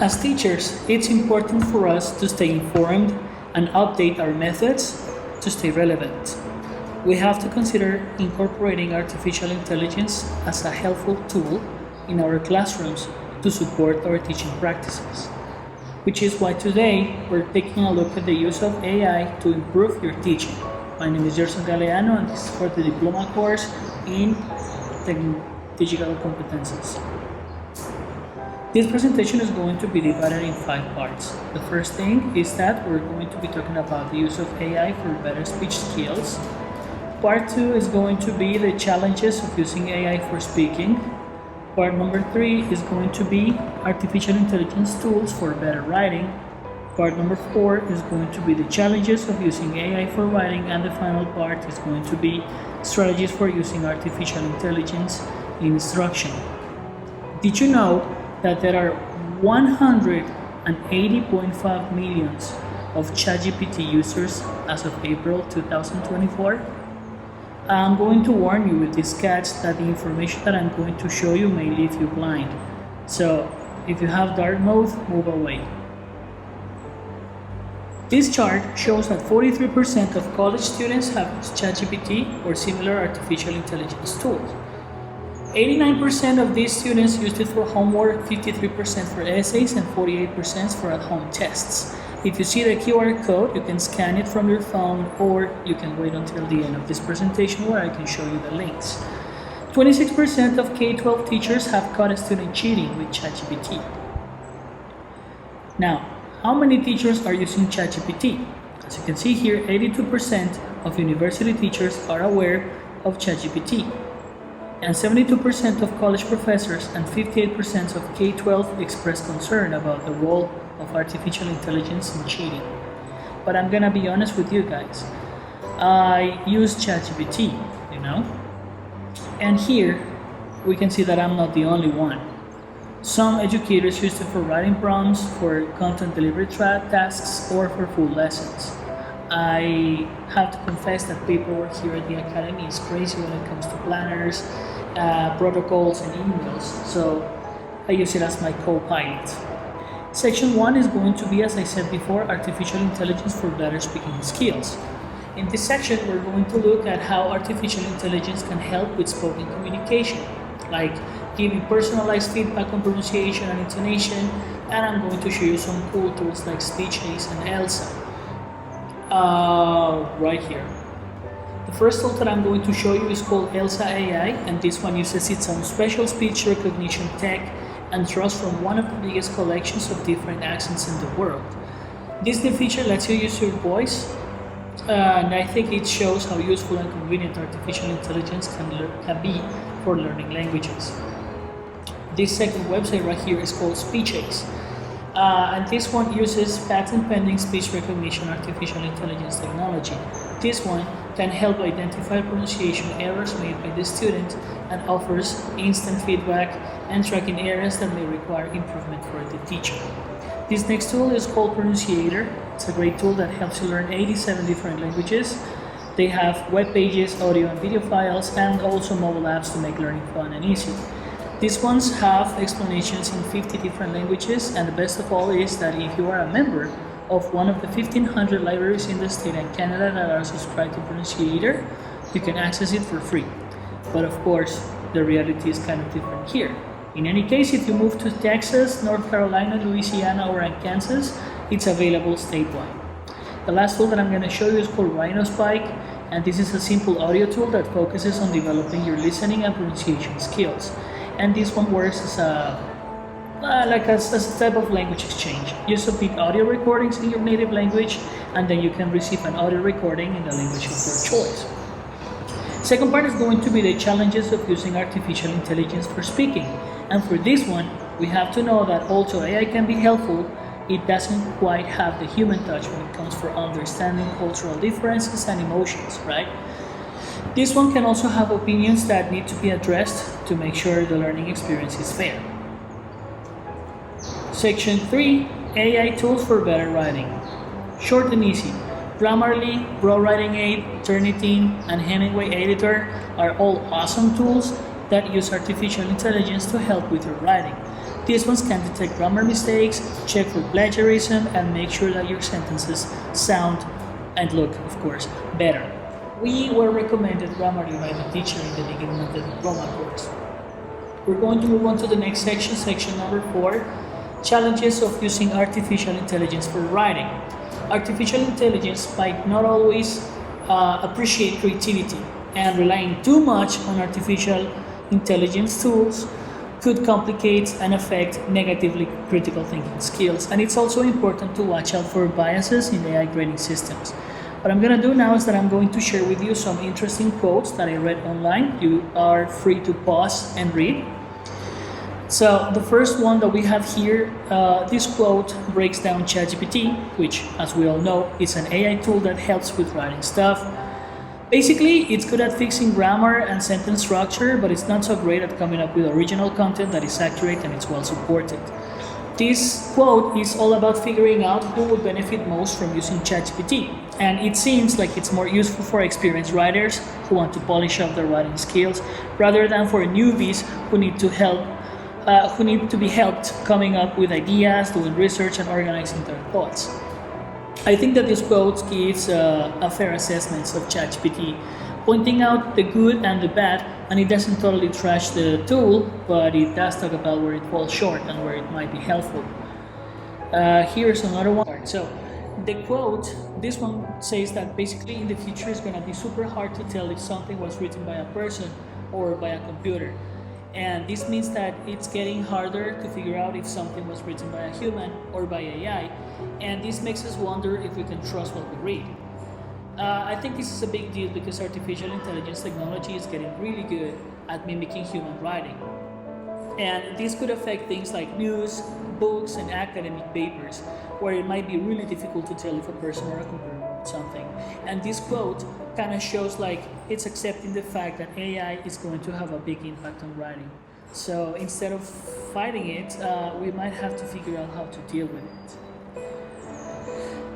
As teachers, it's important for us to stay informed and update our methods to stay relevant. We have to consider incorporating artificial intelligence as a helpful tool in our classrooms to support our teaching practices, which is why today we're taking a look at the use of AI to improve your teaching. My name is Gerson Galeano, and this is for the Diploma Course in Digital Competences. This presentation is going to be divided in 5 parts. The first thing is that we're going to be talking about the use of AI for better speech skills. Part 2 is going to be the challenges of using AI for speaking. Part number 3 is going to be artificial intelligence tools for better writing. Part number 4 is going to be the challenges of using AI for writing, and the final part is going to be strategies for using artificial intelligence in instruction. Did you know that there are 180.5 millions of ChatGPT users as of April 2024? I'm going to warn you with this catch that the information that I'm going to show you may leave you blind. So if you have dark mode, move away. This chart shows that 43% of college students have used ChatGPT or similar artificial intelligence tools. 89% of these students used it for homework, 53% for essays, and 48% for at-home tests. If you see the QR code, you can scan it from your phone, or you can wait until the end of this presentation where I can show you the links. 26% of K-12 teachers have caught a student cheating with ChatGPT. Now, how many teachers are using ChatGPT? As you can see here, 82% of university teachers are aware of ChatGPT. And 72% of college professors and 58% of K-12 express concern about the role of artificial intelligence in cheating. But I'm gonna be honest with you guys. I use ChatGPT, and here we can see that I'm not the only one. Some educators use it for writing prompts, for content delivery tasks, or for full lessons. I have to confess that paperwork here at the Academy is crazy when it comes to planners, protocols, and emails, so I use it as my co-pilot. Section 1 is going to be, as I said before, artificial intelligence for better speaking skills. In this section, we're going to look at how artificial intelligence can help with spoken communication, like giving personalized feedback on pronunciation and intonation, and I'm going to show you some cool tools like Speechace and Elsa. Right here. The first tool that I'm going to show you is called Elsa AI, and this one uses its own special speech recognition tech and draws from one of the biggest collections of different accents in the world. This new feature lets you use your voice, and I think it shows how useful and convenient artificial intelligence can be for learning languages. This second website right here is called Speechace. And this one uses patent-pending speech recognition artificial intelligence technology. This one can help identify pronunciation errors made by the student and offers instant feedback and tracking areas that may require improvement for the teacher. This next tool is called Pronunciator. It's a great tool that helps you learn 87 different languages. They have web pages, audio and video files, and also mobile apps to make learning fun and easy. These ones have explanations in 50 different languages, and the best of all is that if you are a member of one of the 1,500 libraries in the state and Canada that are subscribed to Pronunciator, you can access it for free. But of course, the reality is kind of different here. In any case, if you move to Texas, North Carolina, Louisiana, or Kansas, it's available statewide. The last tool that I'm going to show you is called Rhinospike, and this is a simple audio tool that focuses on developing your listening and pronunciation skills. And this one works as a type of language exchange. You submit audio recordings in your native language, and then you can receive an audio recording in the language of your choice. Second part is going to be the challenges of using artificial intelligence for speaking. And for this one, we have to know that although AI can be helpful, it doesn't quite have the human touch when it comes for understanding cultural differences and emotions, right? This one can also have opinions that need to be addressed to make sure the learning experience is fair. Section 3, AI tools for better writing. Short and easy. Grammarly, Pro Writing Aid, Turnitin, and Hemingway Editor are all awesome tools that use artificial intelligence to help with your writing. These ones can detect grammar mistakes, check for plagiarism, and make sure that your sentences sound and look, of course, better. We were recommended Grammarly by the teacher in the beginning of the Diploma Course. We're going to move on to the next section, section number 4, challenges of using artificial intelligence for writing. Artificial intelligence might not always appreciate creativity, and relying too much on artificial intelligence tools could complicate and affect negatively critical thinking skills. And it's also important to watch out for biases in AI grading systems. What I'm going to do now is that I'm going to share with you some interesting quotes that I read online. You are free to pause and read. So the first one that we have here, this quote breaks down ChatGPT, which, as we all know, is an AI tool that helps with writing stuff. Basically, it's good at fixing grammar and sentence structure, but it's not so great at coming up with original content that is accurate and it's well supported. This quote is all about figuring out who would benefit most from using ChatGPT, and it seems like it's more useful for experienced writers who want to polish up their writing skills, rather than for newbies who need to be helped coming up with ideas, doing research, and organizing their thoughts. I think that this quote gives a fair assessment of ChatGPT, pointing out the good and the bad, and it doesn't totally trash the tool, but it does talk about where it falls short and where it might be helpful. Here's another one. So the quote, this one says that basically in the future it's going to be super hard to tell if something was written by a person or by a computer. And this means that it's getting harder to figure out if something was written by a human or by AI, and this makes us wonder if we can trust what we read. I think this is a big deal because artificial intelligence technology is getting really good at mimicking human writing. And this could affect things like news, books, and academic papers, where it might be really difficult to tell if a person or a computer wrote something. And this quote kind of shows like it's accepting the fact that AI is going to have a big impact on writing. So instead of fighting it, we might have to figure out how to deal with it.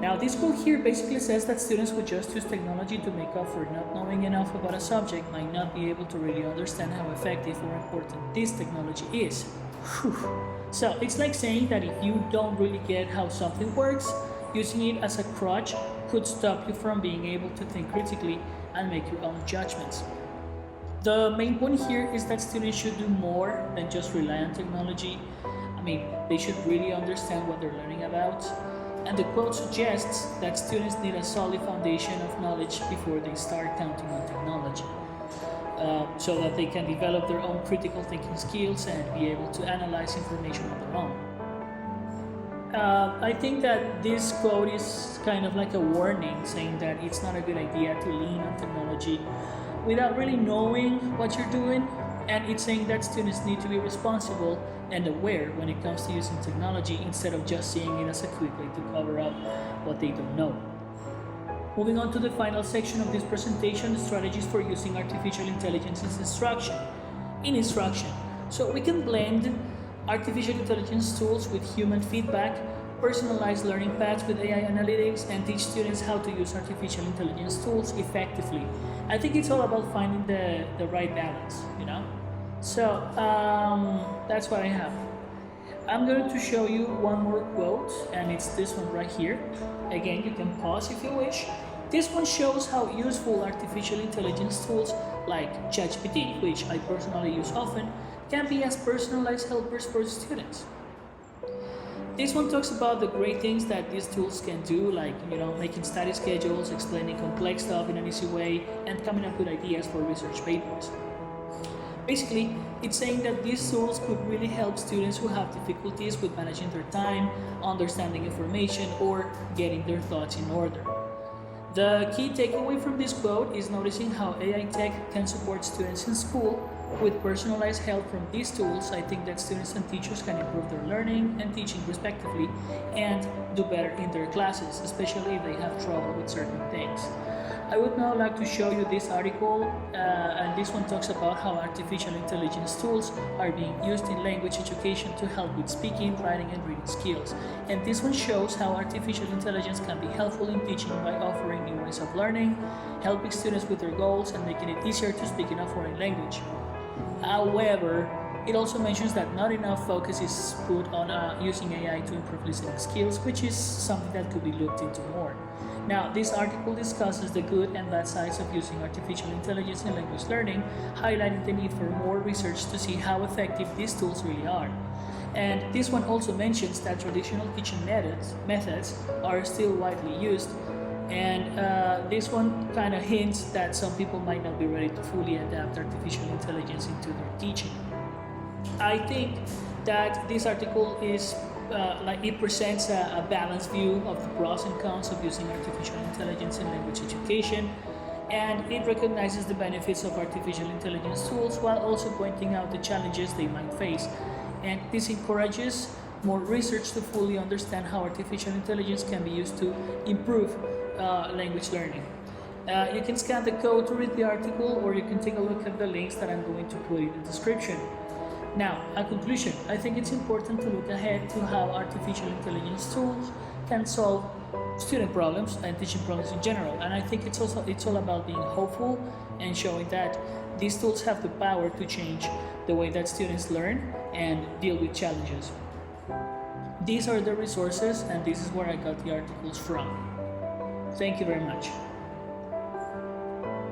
Now, this quote here basically says that students who just use technology to make up for not knowing enough about a subject might not be able to really understand how effective or important this technology is. Whew. So it's like saying that if you don't really get how something works, using it as a crutch could stop you from being able to think critically and make your own judgments. The main point here is that students should do more than just rely on technology. I mean, they should really understand what they're learning about. And the quote suggests that students need a solid foundation of knowledge before they start counting on technology, so that they can develop their own critical thinking skills and be able to analyze information on their own. I think that this quote is kind of like a warning, saying that it's not a good idea to lean on technology without really knowing what you're doing, and it's saying that students need to be responsible and aware when it comes to using technology instead of just seeing it as a quick way to cover up what they don't know. Moving on to the final section of this presentation, strategies for using artificial intelligence in instruction. So we can blend artificial intelligence tools with human feedback, personalize learning paths with AI analytics, and teach students how to use artificial intelligence tools effectively. I think it's all about finding the right balance, you know? So that's what I have. I'm going to show you one more quote, and it's this one right here. Again, you can pause if you wish. This one shows how useful artificial intelligence tools like ChatGPT, which I personally use often, can be as personalized helpers for students. This one talks about the great things that these tools can do, like making study schedules, explaining complex stuff in an easy way, and coming up with ideas for research papers. Basically, it's saying that these tools could really help students who have difficulties with managing their time, understanding information, or getting their thoughts in order. The key takeaway from this quote is noticing how AI tech can support students in school. With personalized help from these tools, I think that students and teachers can improve their learning and teaching respectively and do better in their classes, especially if they have trouble with certain things. I would now like to show you this article, and this one talks about how artificial intelligence tools are being used in language education to help with speaking, writing, and reading skills. And this one shows how artificial intelligence can be helpful in teaching by offering new ways of learning, helping students with their goals, and making it easier to speak in a foreign language. However, It also mentions that not enough focus is put on using AI to improve listening skills, which is something that could be looked into more. Now, this article discusses the good and bad sides of using artificial intelligence in language learning, highlighting the need for more research to see how effective these tools really are. And this one also mentions that traditional teaching methods are still widely used, and this one kind of hints that some people might not be ready to fully adapt artificial intelligence into their teaching. I think that this article is like it presents a balanced view of the pros and cons of using artificial intelligence in language education, and it recognizes the benefits of artificial intelligence tools while also pointing out the challenges they might face. And this encourages more research to fully understand how artificial intelligence can be used to improve language learning. You can scan the code to read the article, or you can take a look at the links that I'm going to put in the description. Now, a conclusion. I think it's important to look ahead to how artificial intelligence tools can solve student problems and teaching problems in general. And I think it's all about being hopeful and showing that these tools have the power to change the way that students learn and deal with challenges. These are the resources, and this is where I got the articles from. Thank you very much.